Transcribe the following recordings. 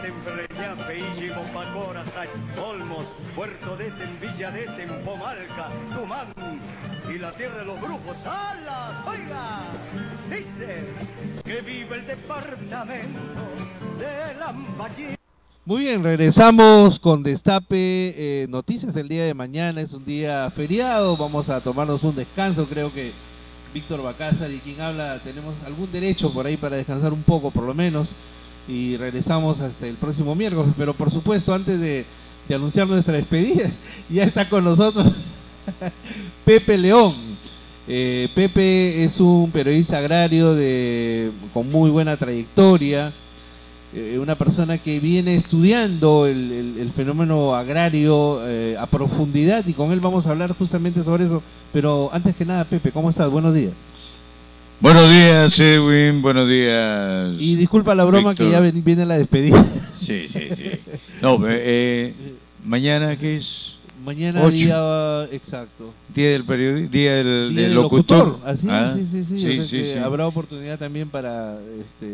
Tembreñape, Íñigo, Pacora, Olmos, Puerto de Villa de Pomalca, Tumán y la tierra de los brujos. ¡Alas! ¡Oiga! Dice que vive el departamento de Lambayeque. Muy bien, regresamos con Destape Noticias el día de mañana. Es un día feriado, vamos a tomarnos un descanso. Creo que Víctor Bacázar y quien habla tenemos algún derecho por ahí para descansar un poco por lo menos, y regresamos hasta el próximo miércoles. Pero por supuesto, antes de anunciar nuestra despedida, ya está con nosotros Pepe León. Pepe es un periodista agrario con muy buena trayectoria, una persona que viene estudiando el fenómeno agrario a profundidad, y con él vamos a hablar justamente sobre eso. Pero antes que nada, Pepe, ¿cómo estás? Buenos días. Buenos días, Edwin, buenos días. Y disculpa la broma, Víctor, que ya viene la despedida. Sí. No, mañana, ¿qué es? Mañana 8. Día, exacto. Día del periodista, día del locutor. Así, sí. Habrá oportunidad también para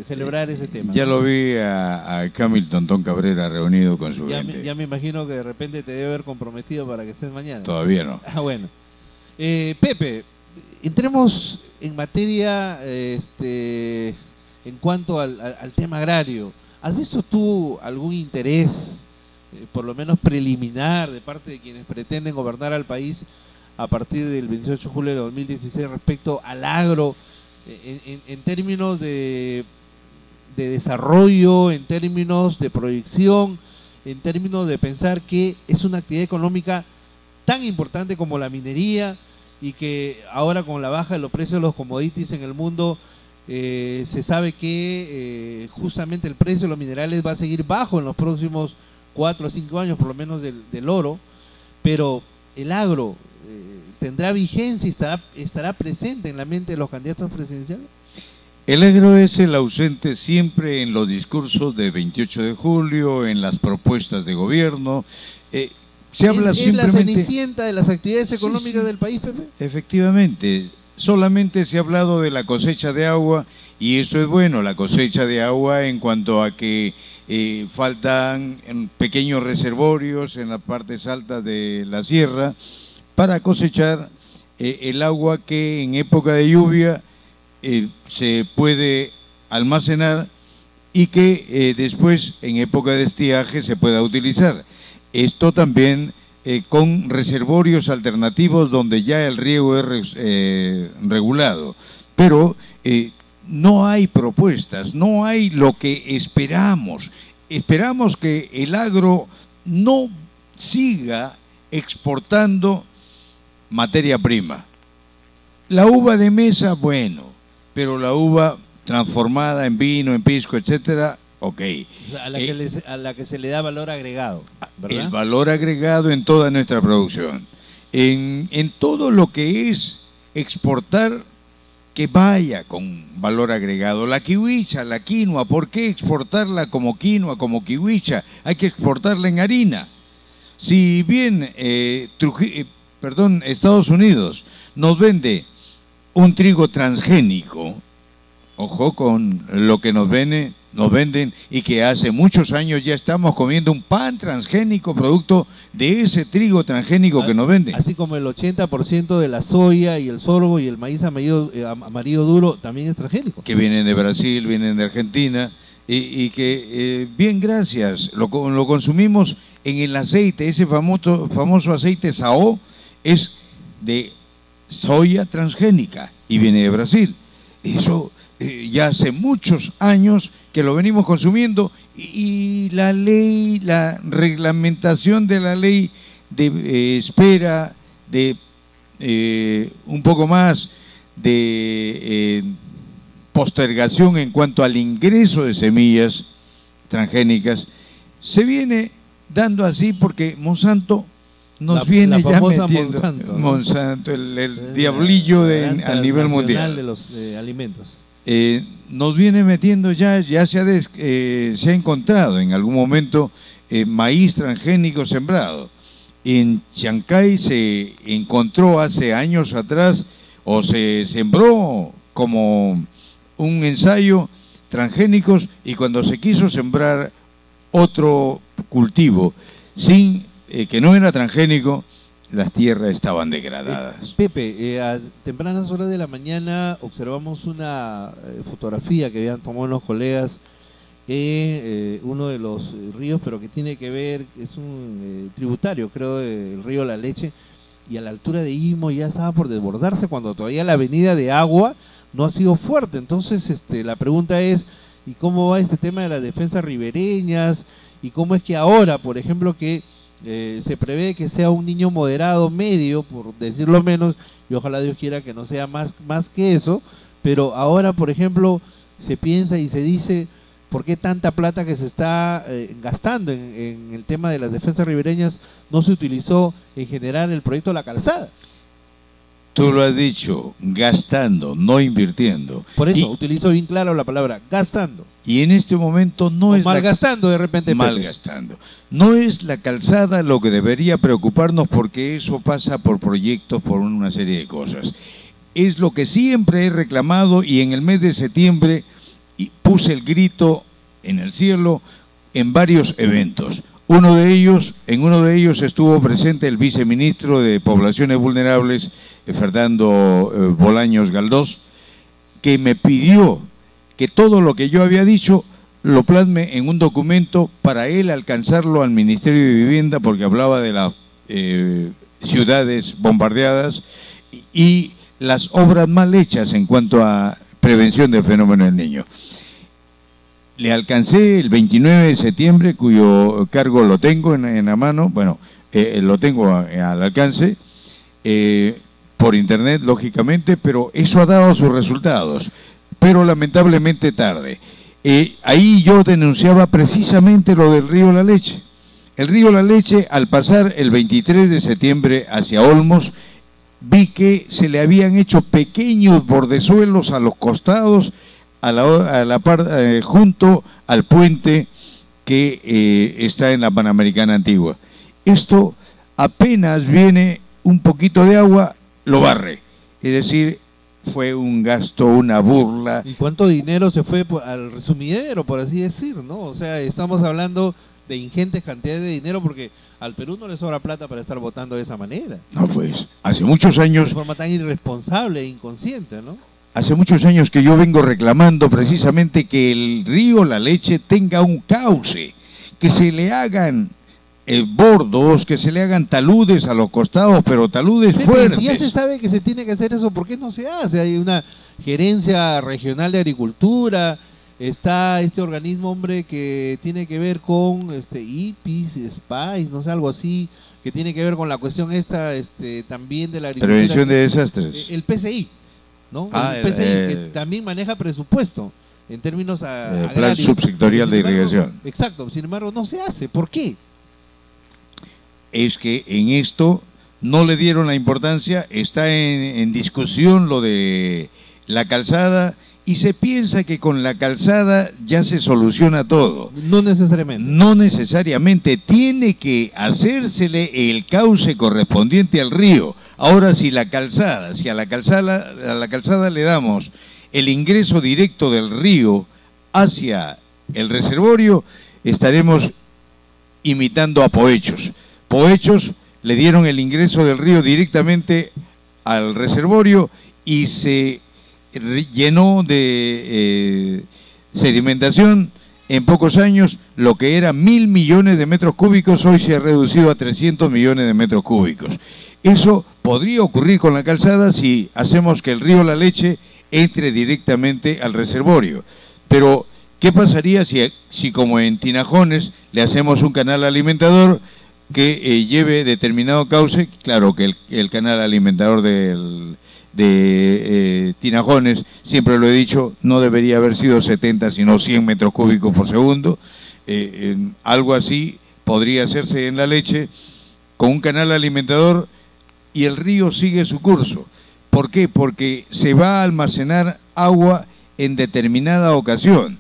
celebrar ese tema. Ya lo vi a Camil Tontón Cabrera reunido con su gente. Ya me imagino que de repente te debe haber comprometido para que estés mañana. Todavía no. Bueno. Pepe, entremos en materia en cuanto al tema agrario. ¿Has visto tú algún interés, por lo menos preliminar, de parte de quienes pretenden gobernar al país a partir del 28 de julio de 2016 respecto al agro, en términos de desarrollo, en términos de proyección, en términos de pensar que es una actividad económica tan importante como la minería, y que ahora con la baja de los precios de los commodities en el mundo se sabe que justamente el precio de los minerales va a seguir bajo en los próximos 4 o 5 años, por lo menos del oro, pero el agro tendrá vigencia y estará presente en la mente de los candidatos presidenciales? El agro es el ausente siempre en los discursos de 28 de julio, en las propuestas de gobierno. Se habla simplemente... ¿Es la cenicienta de las actividades económicas del país, Pepe? Efectivamente, solamente se ha hablado de la cosecha de agua, y eso es bueno, la cosecha de agua en cuanto a que faltan pequeños reservorios en las partes altas de la sierra para cosechar el agua que en época de lluvia se puede almacenar y que después en época de estiaje se pueda utilizar. Esto también con reservorios alternativos donde ya el riego es regulado, pero no hay propuestas, no hay lo que esperamos. Esperamos que el agro no siga exportando materia prima. La uva de mesa, bueno, pero la uva transformada en vino, en pisco, etcétera, ok. O sea, a la que se le da valor agregado, ¿verdad? El valor agregado en toda nuestra producción. En todo lo que es exportar, que vaya con valor agregado. La kiwicha, la quinoa, ¿por qué exportarla como quinoa, como kiwicha? Hay que exportarla en harina. Si bien Estados Unidos nos vende un trigo transgénico, ojo con lo que nos venden, y que hace muchos años ya estamos comiendo un pan transgénico producto de ese trigo transgénico que nos venden. Así como el 80% de la soya y el sorgo y el maíz amarillo duro también es transgénico. Que vienen de Brasil, vienen de Argentina, y que bien, gracias, lo consumimos en el aceite. Ese famoso aceite SAO es de soya transgénica y viene de Brasil. Eso ya hace muchos años que lo venimos consumiendo, y la ley, la reglamentación de la ley espera de un poco más de postergación en cuanto al ingreso de semillas transgénicas. Se viene dando así porque Monsanto nos viene ya metiendo, Monsanto, el diablillo al nivel mundial de los alimentos. Nos viene metiendo ya se ha encontrado en algún momento maíz transgénico sembrado. En Chancay se encontró hace años atrás, o se sembró como un ensayo, transgénicos, y cuando se quiso sembrar otro cultivo, sin que no era transgénico, las tierras estaban degradadas. Pepe, a tempranas horas de la mañana observamos una fotografía que habían tomado los colegas en uno de los ríos, pero que tiene que ver, es un tributario, creo, del río La Leche, y a la altura de Imo ya estaba por desbordarse cuando todavía la avenida de agua no ha sido fuerte. Entonces, la pregunta es, ¿y cómo va este tema de las defensas ribereñas? ¿Y cómo es que ahora, por ejemplo, que se prevé que sea un niño moderado, medio, por decirlo menos, y ojalá Dios quiera que no sea más que eso, pero ahora, por ejemplo, se piensa y se dice, ¿por qué tanta plata que se está gastando en el tema de las defensas ribereñas no se utilizó en generar el proyecto de la calzada? Tú lo has dicho, gastando, no invirtiendo. Por eso, utilizo bien claro la palabra, gastando. Y en este momento no es malgastando de repente. Malgastando. No es la calzada lo que debería preocuparnos, porque eso pasa por proyectos, por una serie de cosas. Es lo que siempre he reclamado, y en el mes de septiembre puse el grito en el cielo en varios eventos. En uno de ellos estuvo presente el viceministro de Poblaciones Vulnerables, Fernando Bolaños Galdós, que me pidió que todo lo que yo había dicho lo plasme en un documento para él alcanzarlo al Ministerio de Vivienda, porque hablaba de las ciudades bombardeadas y las obras mal hechas en cuanto a prevención del fenómeno del Niño. Le alcancé el 29 de septiembre, cuyo cargo lo tengo en la mano, bueno, lo tengo al alcance, por internet, lógicamente, pero eso ha dado sus resultados, pero lamentablemente tarde. Ahí yo denunciaba precisamente lo del río La Leche. El río La Leche, al pasar el 23 de septiembre hacia Olmos, vi que se le habían hecho pequeños bordezuelos a los costados, junto al puente que está en la Panamericana Antigua. Esto apenas viene un poquito de agua, lo barre. Es decir, fue un gasto, una burla. ¿Y cuánto dinero se fue al resumidero, por así decir, no? O sea, estamos hablando de ingentes cantidades de dinero, porque al Perú no le sobra plata para estar votando de esa manera. No, pues, hace muchos años... De forma tan irresponsable e inconsciente, ¿no? Hace muchos años que yo vengo reclamando precisamente que el río La Leche tenga un cauce, que se le hagan bordos, que se le hagan taludes a los costados, pero taludes fuertes. Si ya se sabe que se tiene que hacer eso, ¿por qué no se hace? Hay una gerencia regional de agricultura, está este organismo, hombre, que tiene que ver con IPIS, SPICE, no sé, algo así, que tiene que ver con la cuestión esta también de la agricultura. Prevención de desastres. El PCI, ¿no? El PCI, que también maneja presupuesto en términos agrarios. Plan subsectorial de irrigación. Exacto, sin embargo no se hace. ¿Por qué? Es que en esto no le dieron la importancia, está en discusión lo de la calzada, y se piensa que con la calzada ya se soluciona todo. No necesariamente. No necesariamente, tiene que hacérsele el cauce correspondiente al río. Ahora, si a la calzada le damos el ingreso directo del río hacia el reservorio, estaremos imitando a Poechos. Poechos le dieron el ingreso del río directamente al reservorio y se llenó de sedimentación en pocos años. Lo que era 1.000 millones de metros cúbicos hoy se ha reducido a 300 millones de metros cúbicos. Eso podría ocurrir con la calzada si hacemos que el río La Leche entre directamente al reservorio. Pero, ¿qué pasaría si como en Tinajones le hacemos un canal alimentador que lleve determinado cauce? Claro que el canal alimentador de Tinajones, siempre lo he dicho, no debería haber sido 70 sino 100 metros cúbicos por segundo. Algo así podría hacerse en La Leche con un canal alimentador y el río sigue su curso. ¿Por qué? Porque se va a almacenar agua en determinada ocasión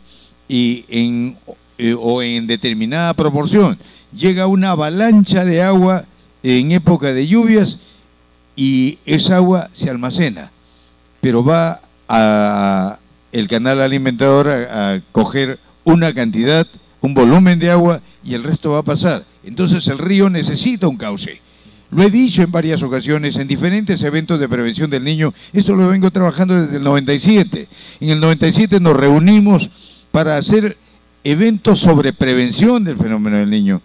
o en determinada proporción. Llega una avalancha de agua en época de lluvias y esa agua se almacena, pero va el canal alimentador a coger una cantidad un volumen de agua y el resto va a pasar. Entonces el río necesita un cauce. Lo he dicho en varias ocasiones, en diferentes eventos de prevención del niño. Esto lo vengo trabajando desde el 97. En el 97 nos reunimos para hacer eventos sobre prevención del fenómeno del niño.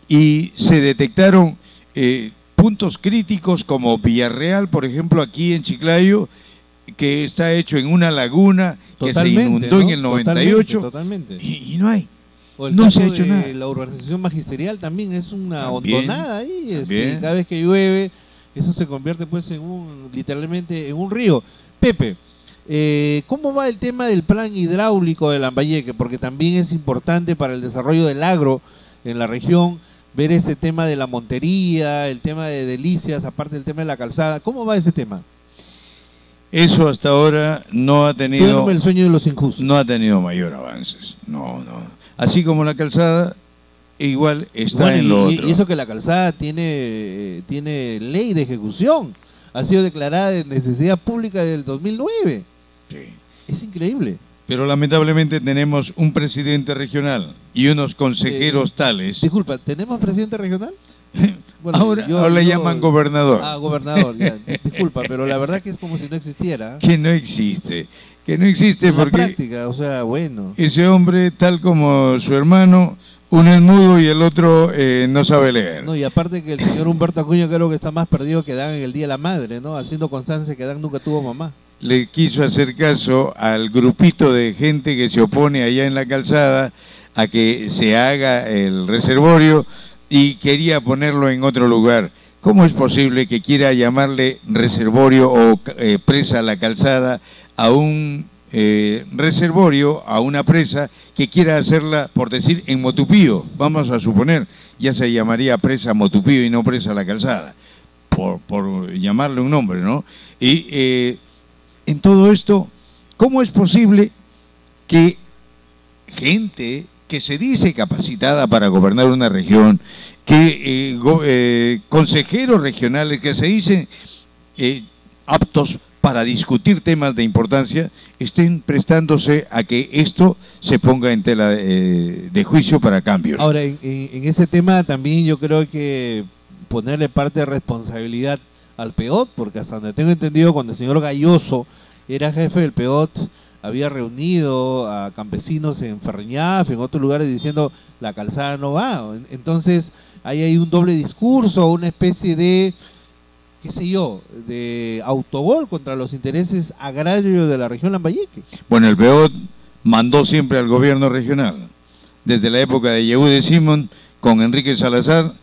Y se detectaron puntos críticos como Villarreal, por ejemplo, aquí en Chiclayo, que está hecho en una laguna que se inundó, ¿no?, en el 98. Totalmente. Y no hay. O el no caso se ha hecho de nada. la urbanización magisterial también es una También, hondonada ahí. también. Cada vez que llueve, eso se convierte pues literalmente en un río. Pepe, ¿cómo va el tema del plan hidráulico de Lambayeque? Porque también es importante para el desarrollo del agro en la región ver ese tema de la montería, el tema de Delicias, aparte del tema de la calzada. ¿Cómo va ese tema? Eso hasta ahora no ha tenido... Duerme el sueño de los injustos. No ha tenido mayor avances. No. Así como la calzada, igual está Bueno, en lo otro. Y eso que la calzada tiene ley de ejecución. Ha sido declarada de necesidad pública del 2009. Sí. Es increíble. Pero lamentablemente tenemos un presidente regional y unos consejeros tales. Disculpa, ¿tenemos presidente regional? Bueno, ahora le llaman gobernador. Ah, gobernador, ya. Disculpa, pero la verdad que es como si no existiera. Que no existe. Que no existe En la porque práctica, o sea, bueno. ese hombre, tal como su hermano, uno es mudo y el otro no sabe leer. No, y aparte que el señor Humberto Acuña creo que está más perdido que Dan en el Día de la Madre, ¿no? Haciendo constancia que Dan nunca tuvo mamá. Le quiso hacer caso al grupito de gente que se opone allá en la calzada a que se haga el reservorio y quería ponerlo en otro lugar. ¿Cómo es posible que quiera llamarle reservorio o presa a la calzada a un reservorio, a una presa que quiera hacerla, por decir, en Motupío? Vamos a suponer, ya se llamaría presa Motupío y no presa la calzada, por llamarle un nombre, ¿no? Y en todo esto, ¿cómo es posible que gente que se dice capacitada para gobernar una región, que consejeros regionales que se dicen aptos para discutir temas de importancia, estén prestándose a que esto se ponga en tela de juicio para cambios? Ahora, en ese tema también yo creo que ponerle parte de responsabilidad al PEOT, porque hasta donde tengo entendido, cuando el señor Galloso era jefe del PEOT, había reunido a campesinos en Ferreñaf, en otros lugares, diciendo la calzada no va. Entonces ahí hay un doble discurso, una especie de, qué sé yo, de autogol contra los intereses agrarios de la región Lambayeque. Bueno, el PEOT mandó siempre al gobierno regional. Desde la época de Yehude Simón con Enrique Salazar,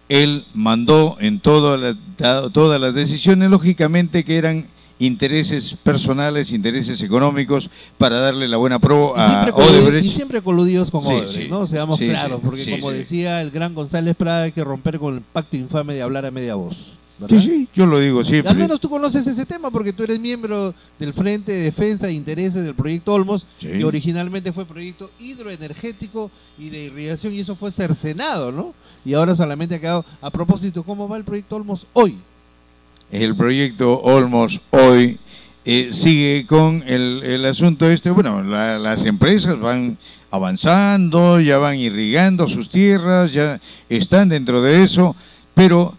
él mandó en todas las decisiones, lógicamente que eran intereses personales, intereses económicos, para darle la buena pro a Odebrecht. Y siempre coludidos con Odebrecht, sí, ¿no? Seamos claros, porque sí, como sí. decía el gran González Prada, hay que romper con el pacto infame de hablar a media voz, ¿verdad? Sí, yo lo digo siempre. Al menos tú conoces ese tema porque tú eres miembro del Frente de Defensa e Intereses del Proyecto Olmos, Sí. que originalmente fue proyecto hidroenergético y de irrigación, y eso fue cercenado, ¿no? Y ahora solamente ha quedado. A propósito, ¿cómo va el Proyecto Olmos hoy? El proyecto Olmos hoy sigue con el asunto este. Bueno, las empresas van avanzando, ya van irrigando sus tierras, ya están dentro de eso, pero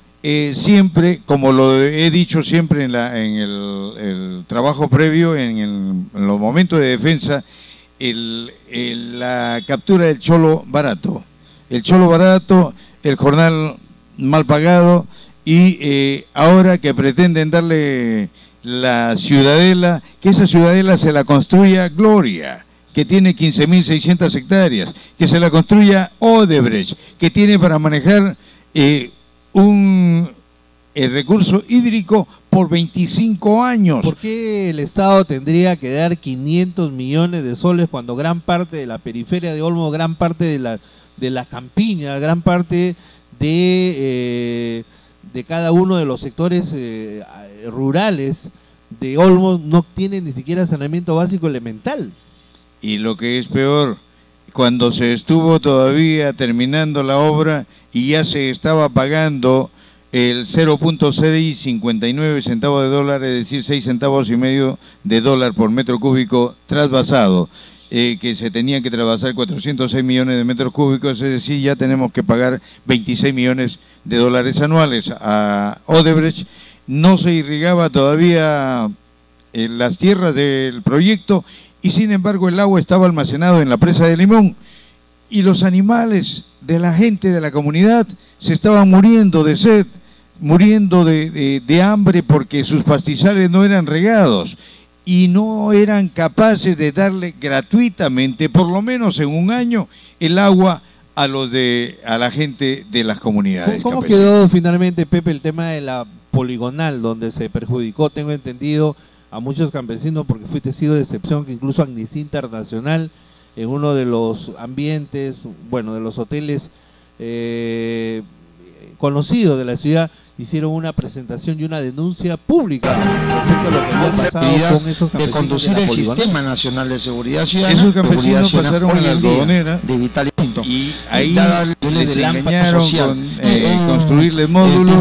siempre, como lo he dicho siempre en el trabajo previo, en los momentos de defensa, la captura del cholo barato. El cholo barato, el jornal mal pagado, y ahora que pretenden darle la ciudadela, que esa ciudadela se la construya Gloria, que tiene 15.600 hectáreas, que se la construya Odebrecht, que tiene para manejar el recurso hídrico por 25 años. ¿Por qué el Estado tendría que dar 500 millones de soles cuando gran parte de la periferia de Olmos, gran parte de la campiña, gran parte de cada uno de los sectores rurales de Olmos no tienen ni siquiera saneamiento básico elemental? Y lo que es peor, cuando se estuvo todavía terminando la obra y ya se estaba pagando el 0.659 centavos de dólar, es decir, 6 centavos y medio de dólar por metro cúbico trasvasado, que se tenían que trasvasar 406 millones de metros cúbicos, es decir, ya tenemos que pagar 26 millones de dólares anuales a Odebrecht. No se irrigaba todavía las tierras del proyecto y sin embargo el agua estaba almacenado en la presa de Limón y los animales de la gente de la comunidad se estaban muriendo de sed, muriendo de hambre porque sus pastizales no eran regados y no eran capaces de darle gratuitamente, por lo menos en un año, el agua a la gente de las comunidades. ¿Cómo quedó finalmente, Pepe, el tema de la poligonal, donde se perjudicó, tengo entendido, a muchos campesinos, porque fui testigo de excepción, que incluso Amnistía Internacional, en uno de los ambientes, bueno, de los hoteles conocidos de la ciudad, hicieron una presentación y una denuncia pública respecto a lo que había pasado con esos campesinos de conducir el Sistema Nacional de Seguridad Ciudadana. Esos campesinos pasaron a la algodonera de vital y ahí les engañaron con construirles módulos,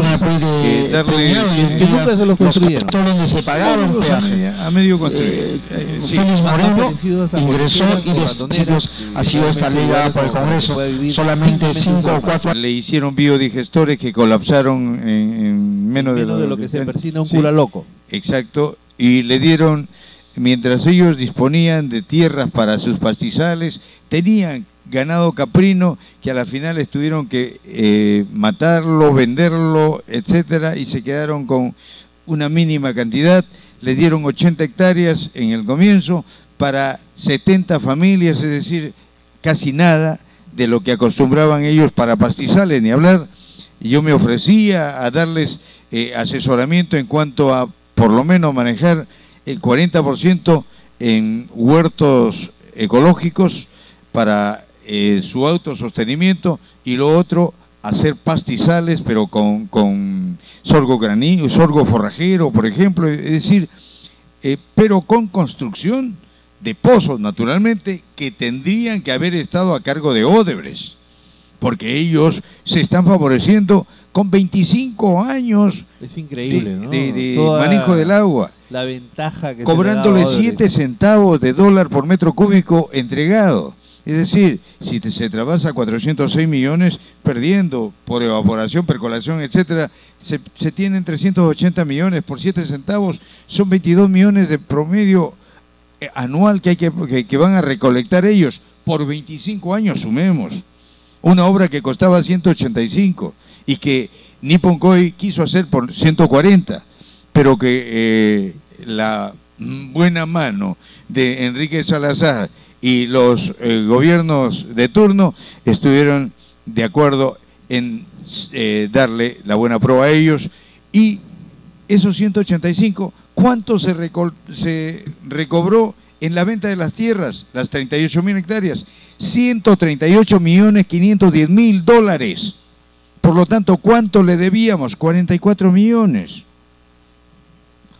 darle que nunca se los construyeron. Donde se pagaron peaje. A medio construir. Félix Moreno ingresó y ha sido esta ley dada por el Congreso. Solamente 5 o 4. Le hicieron biodigestores que colapsaron en menos de lo que se persina un cura loco. Exacto, y le dieron, mientras ellos disponían de tierras para sus pastizales, tenían ganado caprino que a la final tuvieron que matarlo, venderlo, etcétera, y se quedaron con una mínima cantidad. Le dieron 80 hectáreas en el comienzo para 70 familias, es decir, casi nada de lo que acostumbraban ellos para pastizales, ni hablar. Y yo me ofrecía a darles asesoramiento en cuanto a, por lo menos, manejar el 40% en huertos ecológicos para su autosostenimiento y lo otro, hacer pastizales, pero con sorgo granín, sorgo forrajero, por ejemplo, es decir, pero con construcción de pozos, naturalmente, que tendrían que haber estado a cargo de Odebrecht, porque ellos se están favoreciendo con 25 años es increíble, ¿no? de manejo del agua, la ventaja que cobrándole 7 centavos de dólar por metro cúbico entregado. Es decir, si se trasvasa 406 millones, perdiendo por evaporación, percolación, etcétera, se tienen 380 millones por 7 centavos, son 22 millones de promedio anual que van a recolectar ellos por 25 años, sumemos. Una obra que costaba 185 y que Nippon Koi quiso hacer por 140, pero que la buena mano de Enrique Salazar y los gobiernos de turno estuvieron de acuerdo en darle la buena prueba a ellos, y esos 185, ¿cuánto se recobró en la venta de las tierras? Las 38.000 hectáreas, 138.510.000 dólares. Por lo tanto, ¿cuánto le debíamos? 44 millones.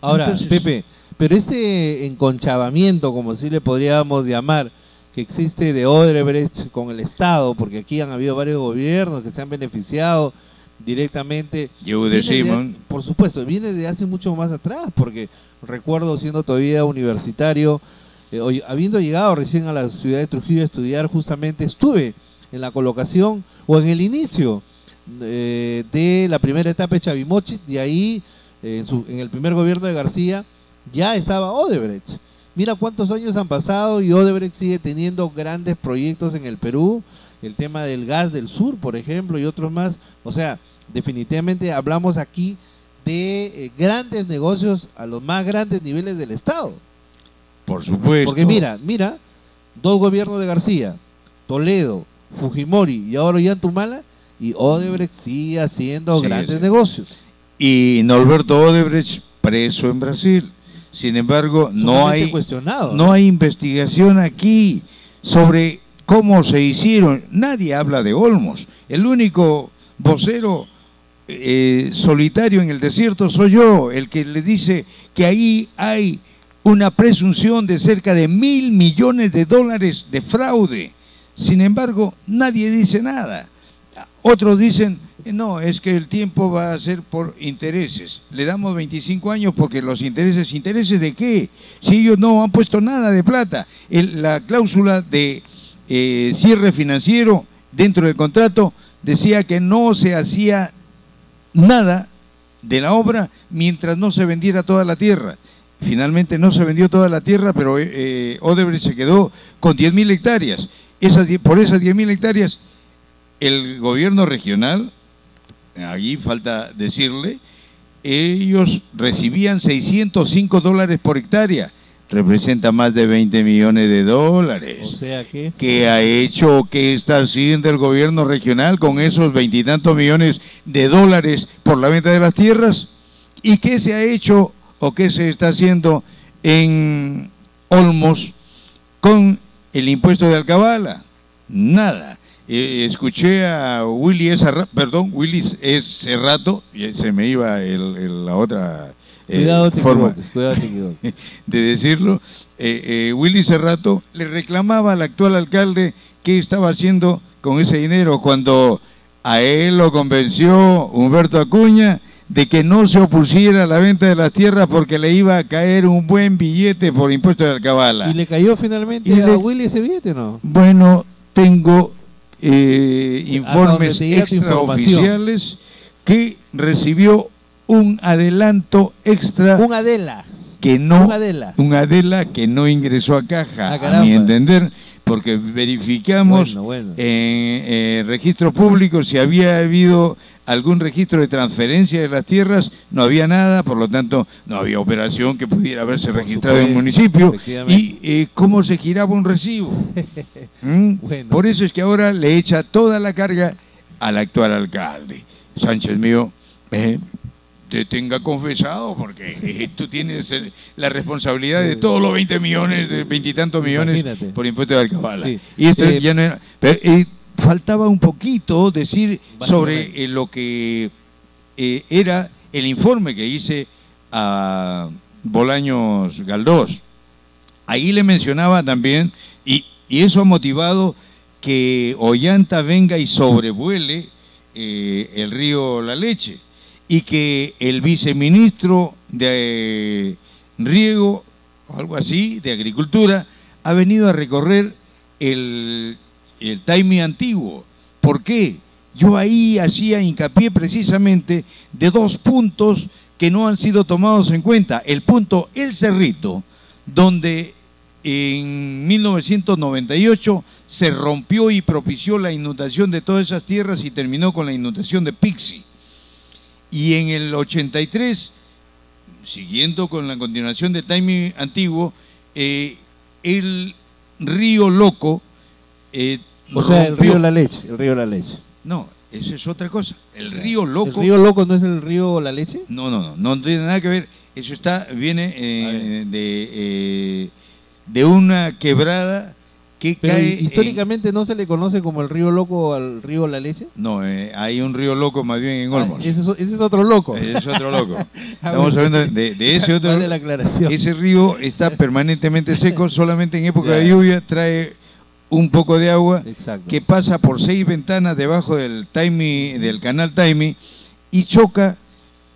Ahora, entonces, Pepe, pero este enconchabamiento, como si le podríamos llamar, que existe de Odebrecht con el Estado, porque aquí han habido varios gobiernos que se han beneficiado directamente. Por supuesto, viene de hace mucho más atrás, porque recuerdo siendo todavía universitario, habiendo llegado recién a la ciudad de Trujillo a estudiar, justamente estuve en la colocación o en el inicio de la primera etapa de Chavimochic, y ahí en el primer gobierno de García ya estaba Odebrecht. Mira cuántos años han pasado y Odebrecht sigue teniendo grandes proyectos en el Perú, el tema del gas del sur, por ejemplo, y otros más. O sea, definitivamente hablamos aquí de grandes negocios a los más grandes niveles del Estado. Por supuesto. Porque mira, dos gobiernos de García, Toledo, Fujimori y ahora Ollantumala, y Odebrecht sigue haciendo grandes negocios. Y Norberto Odebrecht preso en Brasil. Sin embargo, no hay investigación aquí sobre cómo se hicieron. Nadie habla de Olmos. El único vocero solitario en el desierto soy yo, el que le dice que ahí hay una presunción de cerca de 1.000 millones de dólares de fraude. Sin embargo, nadie dice nada. Otros dicen, No, es que el tiempo va a ser por intereses. Le damos 25 años porque los intereses, ¿intereses de qué? Si ellos no han puesto nada de plata. La cláusula de cierre financiero dentro del contrato decía que no se hacía nada de la obra mientras no se vendiera toda la tierra. Finalmente no se vendió toda la tierra, pero Odebrecht se quedó con 10.000 hectáreas. Por esas 10.000 hectáreas, el gobierno regional, allí falta decirle, ellos recibían $605 por hectárea. Representa más de 20 millones de dólares. O sea que... ¿Qué ha hecho, qué está haciendo el gobierno regional con esos 20 y tantos millones de dólares por la venta de las tierras? ¿Y qué se ha hecho o qué se está haciendo en Olmos con el impuesto de alcabala? Nada. Escuché a Willis Cerrato, se me iba la otra forma de decirlo. Willis Cerrato le reclamaba al actual alcalde qué estaba haciendo con ese dinero cuando a él lo convenció Humberto Acuña de que no se opusiera a la venta de las tierras porque le iba a caer un buen billete por impuesto de alcabala. ¿Y le cayó finalmente a Willy ese billete o no? Bueno, tengo informes extraoficiales que recibió un adelanto extra. Un Adela. Que no, un Adela que no ingresó a caja, a mi entender, porque verificamos en registro público si había habido algún registro de transferencia de las tierras, no había nada, por lo tanto no había operación que pudiera haberse registrado en el municipio. Y cómo se giraba un recibo. Por eso es que ahora le echa toda la carga al actual alcalde. Sánchez mío, te tenga confesado, porque tú tienes la responsabilidad de todos los 20 millones, de 20 y tantos millones por impuesto de alcabala. Sí. Y esto ya no era... faltaba un poquito decir sobre lo que era el informe que hice a Bolaños Galdós. Ahí le mencionaba también, y eso ha motivado que Ollanta venga y sobrevuele el río La Leche, y que el viceministro de Riego, o algo así, de Agricultura, ha venido a recorrer el Taimí antiguo. ¿Por qué? Yo ahí hacía hincapié precisamente de dos puntos que no han sido tomados en cuenta. El punto El Cerrito, donde en 1998 se rompió y propició la inundación de todas esas tierras y terminó con la inundación de Pixi. Y en el 83, siguiendo con la continuación de Taimí antiguo, el río Loco... o sea, el río La Leche, el río La Leche. No, eso es otra cosa. El río Loco... ¿El río Loco no es el río La Leche? No tiene nada que ver. Eso viene de una quebrada que cae... ¿Históricamente no se le conoce como el río Loco al río La Leche? No, hay un río Loco más bien en Olmos. Ese es otro loco. Ese es otro loco. Estamos hablando de ese otro. Vale la aclaración. Ese río está permanentemente seco, solamente en época de lluvia trae un poco de agua. Exacto. Que pasa por 6 ventanas debajo del canal Taimí y choca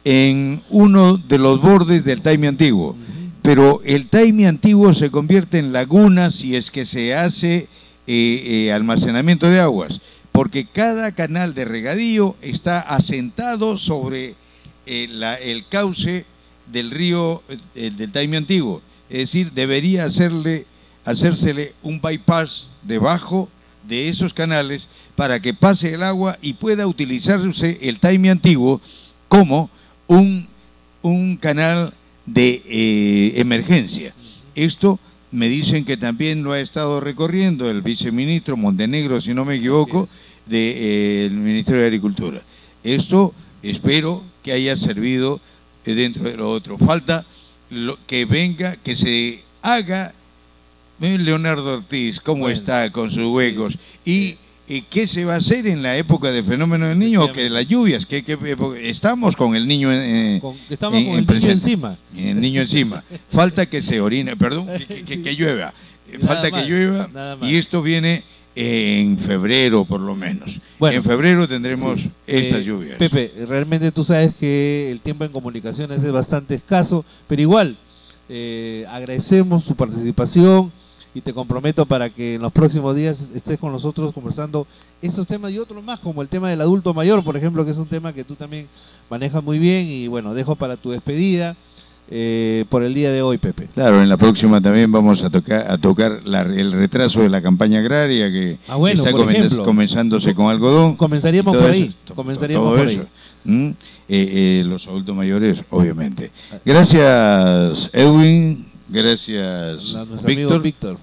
en uno de los bordes del Taimí antiguo. Pero el Taimí antiguo se convierte en laguna si es que se hace almacenamiento de aguas, porque cada canal de regadío está asentado sobre el cauce del río del Taimí antiguo. Es decir, debería hacérsele un bypass debajo de esos canales para que pase el agua y pueda utilizarse el Taimí antiguo como un canal de emergencia. Esto me dicen que también lo ha estado recorriendo el viceministro Montenegro, si no me equivoco, del Ministerio de Agricultura. Esto espero que haya servido dentro de lo otro. Falta que venga, que se haga. Leonardo Ortiz, cómo está con sus huecos. Y ¿qué se va a hacer en la época del fenómeno del niño? Que las lluvias, estamos con el niño estamos con el niño encima. El niño encima. Falta que se orine, perdón, que llueva. Falta que llueva y esto viene en febrero por lo menos. Bueno, en febrero tendremos estas lluvias. Pepe, realmente tú sabes que el tiempo en comunicaciones es bastante escaso, pero igual agradecemos tu participación y te comprometo para que en los próximos días estés con nosotros conversando estos temas y otros más, como el tema del adulto mayor, por ejemplo, que es un tema que tú también manejas muy bien. Y bueno, dejo para tu despedida por el día de hoy, Pepe. Claro, en la próxima también vamos a tocar el retraso de la campaña agraria que bueno, está comenzándose con algodón. Comenzaríamos por ahí. Comenzaríamos por ahí. Los adultos mayores, obviamente. Gracias, Edwin. Gracias, Víctor.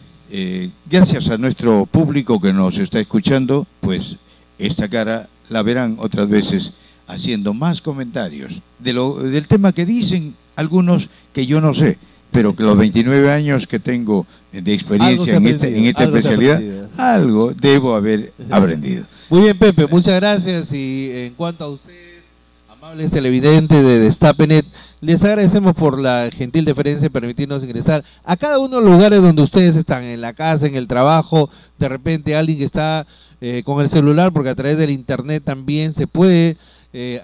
Gracias a nuestro público que nos está escuchando, pues esta cara la verán otras veces haciendo más comentarios del tema que dicen algunos que yo no sé, pero que los 29 años que tengo de experiencia en esta especialidad, algo debo haber aprendido. Muy bien, Pepe, muchas gracias. Y en cuanto a ustedes, amables televidentes de Destape.net, les agradecemos por la gentil deferencia de permitirnos ingresar a cada uno de los lugares donde ustedes están, en la casa, en el trabajo, de repente alguien que está con el celular, porque a través del internet también se puede,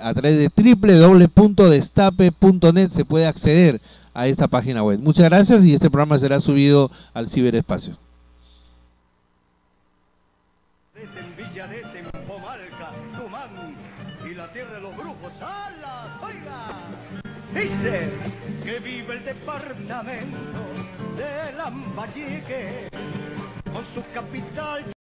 a través de www.destape.net se puede acceder a esta página web. Muchas gracias y este programa será subido al ciberespacio. Dice que vive el departamento de Lambayeque con su capital